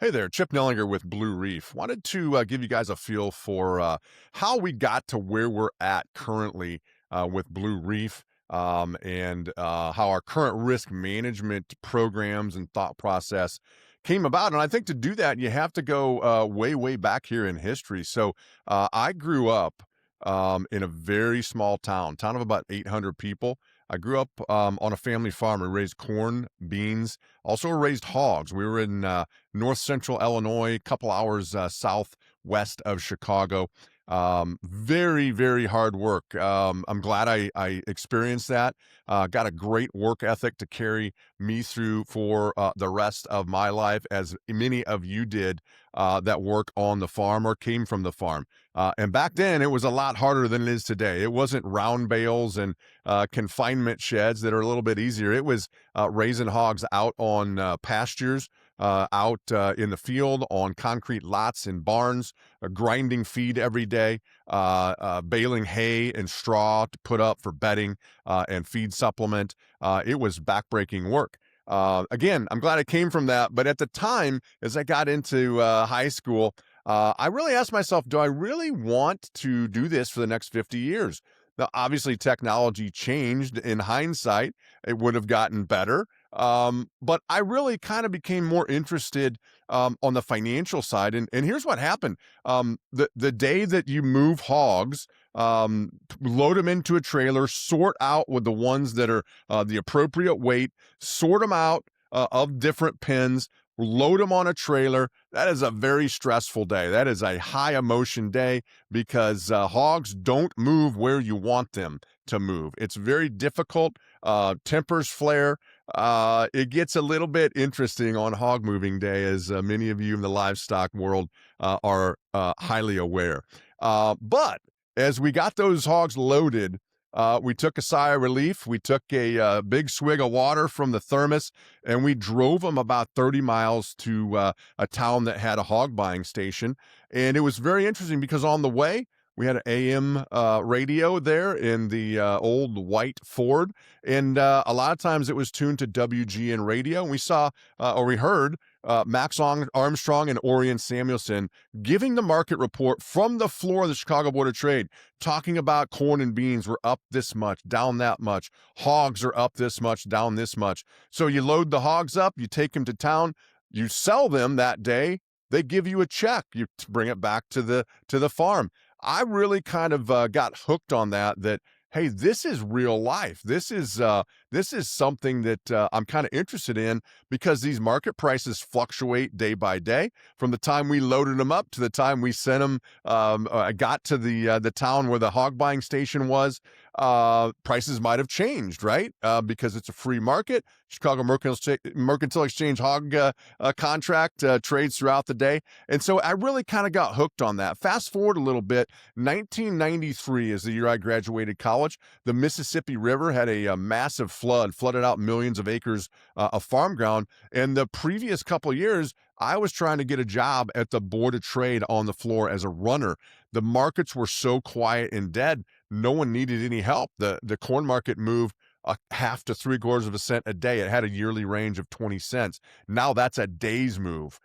Hey there, Chip Nellinger with Blue Reef. Wanted to give you guys a feel for how we got to where we're at currently with Blue Reef and how our current risk management programs and thought process came about. And I think to do that, you have to go way, way back here in history. I grew up in a very small town of about 800 people. I grew up on a family farm. We raised corn, beans, also raised hogs. We were in north central Illinois, a couple hours southwest of Chicago. Very, very hard work. I'm glad I experienced that. Got a great work ethic to carry me through for the rest of my life, as many of you did that work on the farm or came from the farm. And back then, it was a lot harder than it is today. It wasn't round bales and confinement sheds that are a little bit easier. It was raising hogs out on pastures, out in the field, on concrete lots in barns, grinding feed every day, baling hay and straw to put up for bedding and feed supplement. It was backbreaking work. Again, I'm glad I came from that. But at the time, as I got into high school, I really asked myself, do I really want to do this for the next 50 years? Now, obviously, technology changed. In hindsight, it would have gotten better. But I really kind of became more interested on the financial side. And here's what happened. The day that you move hogs, load them into a trailer, sort out with the ones that are the appropriate weight, sort them out of different pens, load them on a trailer. That is a very stressful day. That is a high emotion day because hogs don't move where you want them to move. It's very difficult. Tempers flare. It gets a little bit interesting on hog moving day, as many of you in the livestock world are highly aware. But as we got those hogs loaded, we took a sigh of relief. We took a big swig of water from the thermos, and we drove them about 30 miles to a town that had a hog buying station. And it was very interesting because on the way, we had an AM radio there in the old white Ford, and a lot of times it was tuned to WGN radio. And we saw, or we heard, Max Armstrong and Orion Samuelson giving the market report from the floor of the Chicago Board of Trade, talking about corn and beans were up this much, down that much. Hogs are up this much, down this much. So you load the hogs up, you take them to town, you sell them that day. They give you a check. You bring it back to the farm. I really kind of got hooked on that, hey, this is real life. This is something that I'm kind of interested in because these market prices fluctuate day by day. From the time we loaded them up to the time we sent them, got to the town where the hog buying station was, prices might have changed, right? Because it's a free market. Chicago Mercantile Exchange hog contract trades throughout the day. And so I really kind of got hooked on that. Fast forward a little bit, 1993 is the year I graduated college. The Mississippi River had a massive flooded out millions of acres of farm ground. And the previous couple of years, I was trying to get a job at the Board of Trade on the floor as a runner. The markets were so quiet and dead, no one needed any help. The corn market moved a half to 3/4 of a cent a day. It had a yearly range of 20 cents. Now that's a day's move.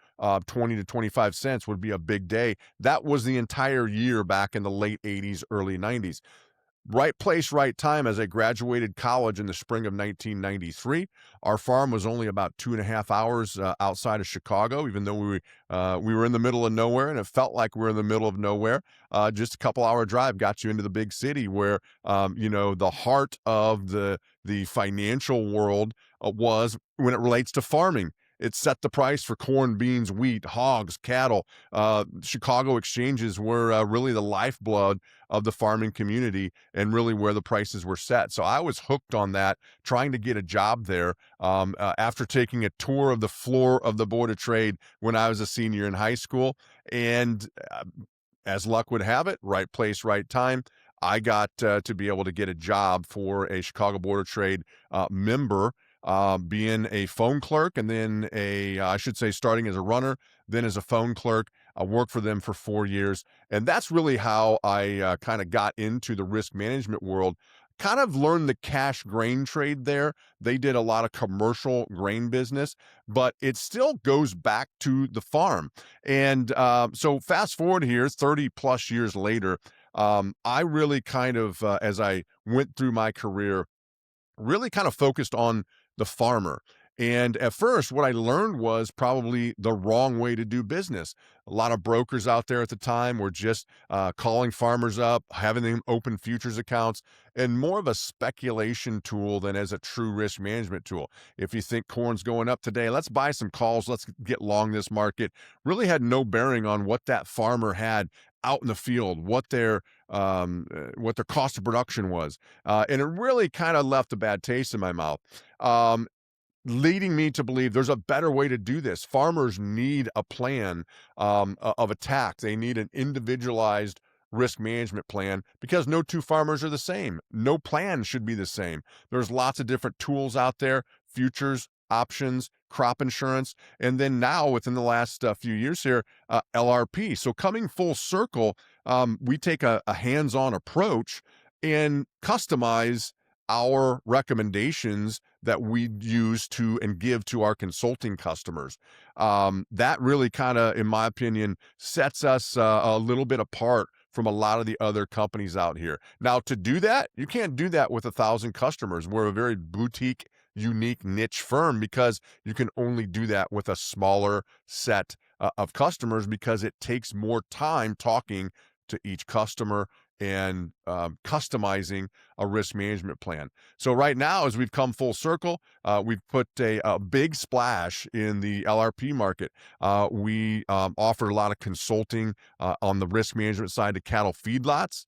20 to 25 cents would be a big day. That was the entire year back in the late 80s, early 90s. Right place, right time. As I graduated college in the spring of 1993, our farm was only about 2.5 hours outside of Chicago, even though we were in the middle of nowhere, and it felt like we were in the middle of nowhere. Just a couple hour drive got you into the big city where, the heart of the financial world was when it relates to farming. It set the price for corn, beans, wheat, hogs, cattle. Chicago exchanges were really the lifeblood of the farming community and really where the prices were set. So I was hooked on that, trying to get a job there after taking a tour of the floor of the Board of Trade when I was a senior in high school. And as luck would have it, right place, right time, I got to be able to get a job for a Chicago Board of Trade member, being a phone clerk, and then starting as a runner, then as a phone clerk. I worked for them for 4 years. And that's really how I kind of got into the risk management world. kind of learned the cash grain trade there. They did a lot of commercial grain business, but it still goes back to the farm. And so fast forward here, 30 plus years later, I really kind of, as I went through my career, really kind of focused on the farmer. And at first, what I learned was probably the wrong way to do business. A lot of brokers out there at the time were just calling farmers up, having them open futures accounts, and more of a speculation tool than as a true risk management tool. If you think corn's going up today, let's buy some calls, let's get long this market. Really had no bearing on what that farmer had out in the field, what their cost of production was. And it really kind of left a bad taste in my mouth, leading me to believe there's a better way to do this. Farmers need a plan of attack. They need an individualized risk management plan because no two farmers are the same. No plan should be the same. There's lots of different tools out there, futures, options, crop insurance, and then now within the last few years here, LRP. So coming full circle, we take a hands-on approach and customize our recommendations that we use to and give to our consulting customers. That really kind of, in my opinion, sets us a little bit apart from a lot of the other companies out here. Now, to do that, you can't do that with 1,000 customers. We're a very boutique, unique niche firm because you can only do that with a smaller set of customers because it takes more time talking to each customer and customizing a risk management plan. So right now, as we've come full circle, we've put a big splash in the LRP market. We offer a lot of consulting on the risk management side to cattle feedlots,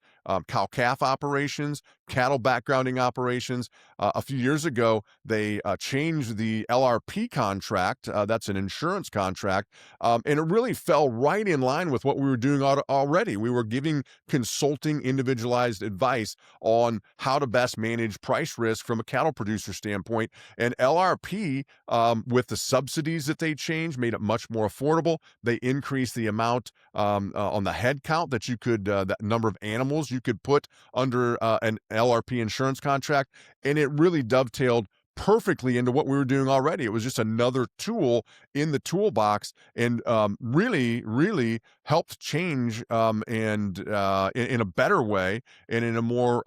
cow-calf operations, cattle backgrounding operations. A few years ago, they changed the LRP contract. That's an insurance contract. And it really fell right in line with what we were doing already. We were giving consulting individualized advice on how to best manage price risk from a cattle producer standpoint. And LRP, with the subsidies that they changed, made it much more affordable. They increased the amount on the head count that you could, that number of animals you could put under an LRP insurance contract. And it really dovetailed perfectly into what we were doing already. It was just another tool in the toolbox and really helped change and in a better way and in a more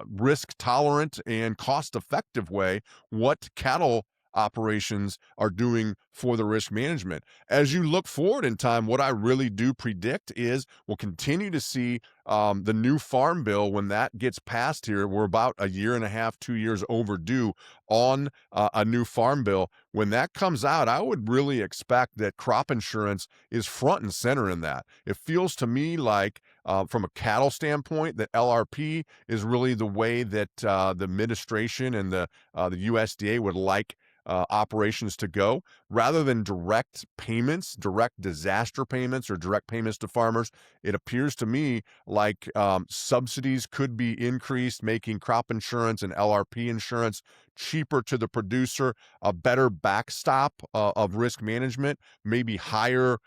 risk tolerant and cost effective way what cattle operations are doing for the risk management. As you look forward in time, what I really do predict is we'll continue to see the new farm bill when that gets passed here. We're about a year and a half, 2 years overdue on a new farm bill. When that comes out, I would really expect that crop insurance is front and center in that. It feels to me like from a cattle standpoint, that LRP is really the way that the administration and the USDA would like operations to go rather than direct payments, direct disaster payments or direct payments to farmers. It appears to me like subsidies could be increased, making crop insurance and LRP insurance cheaper to the producer, a better backstop of risk management, maybe higher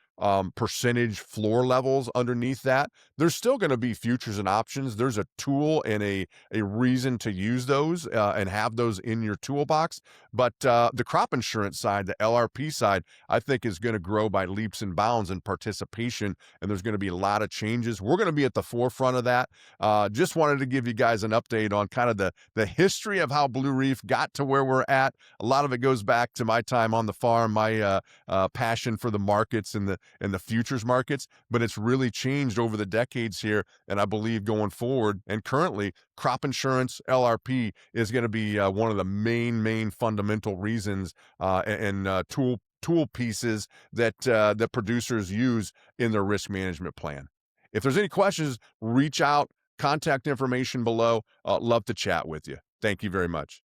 percentage floor levels underneath that. There's still going to be futures and options. There's a tool and a reason to use those and have those in your toolbox. But the crop insurance side, the LRP side, I think is going to grow by leaps and bounds in participation. And there's going to be a lot of changes. We're going to be at the forefront of that. Just wanted to give you guys an update on kind of the history of how Blue Reef got to where we're at. A lot of it goes back to my time on the farm, my passion for the markets and the futures markets, but it's really changed over the decades here. And I believe going forward and currently crop insurance LRP is going to be one of the main fundamental reasons and tool pieces that that producers use in their risk management plan. If there's any questions, reach out, contact information below. Love to chat with you. Thank you very much.